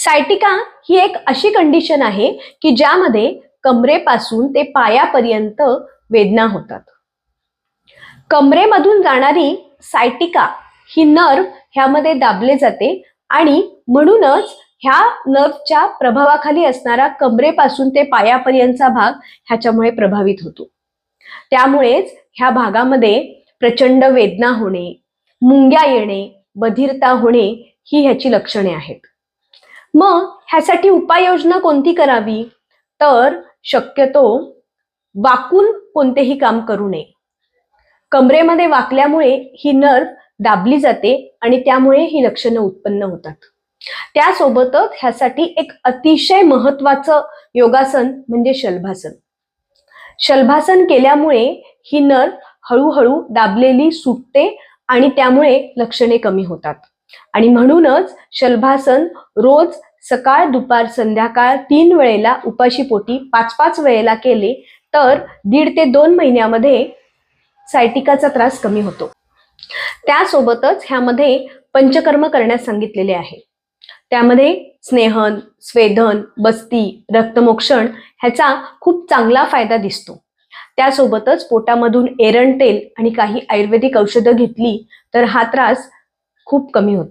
Sciatica ही एक अशी condition आहे की ज्यामध्ये कमरेपासून ते पायापर्यंत वेदना होतात. कमरेमधून जाणारी सायटिका ही नर्व ह्यामध्ये दाबले जाते आणि म्हणूनच ह्या नर्वच्या प्रभावाखाली असणारा कमरेपासून ते पायापर्यंतचा भाग ह्याच्यामुळे प्रभावित होतो. त्यामुळेच ह्या भागामध्ये प्रचंड वेदना होणे, मुंग्या येणे, बधिरता होणे ही ह्याची लक्षणे आहेत. मग ह्यासाठी उपाययोजना कोणती करावी? तर शक्यतो वाकून कोणतेही काम करू नये. कमरेमध्ये वाकल्यामुळे ही नर्व दाबली जाते आणि त्यामुळे ही लक्षणं उत्पन्न होतात. त्यासोबतच ह्यासाठी एक अतिशय महत्वाचं योगासन म्हणजे शलभासन. शलभासन केल्यामुळे ही नर्व हळूहळू दाबलेली सुटते आणि त्यामुळे लक्षणे कमी होतात. आणि म्हणूनच शलभासन रोज सकाळ, दुपार, संध्याकाळ 3 वेळेला उपाशीपोटी 5-5 वेळेला केले तर 1.5 ते 2 महिन्यामध्ये सायटिकाचा त्रास कमी होतो. त्यासोबतच ह्यामध्ये पंचकर्म करण्यास सांगितलेले आहे. त्यामध्ये स्नेहन, स्वेदन, बस्ती, रक्तमोक्षण ह्याचा खूप चांगला फायदा दिसतो. त्यासोबतच पोटामधून एरंड तेल आणि काही आयुर्वेदिक औषधं घेतली तर हा त्रास खूप कमी होतो.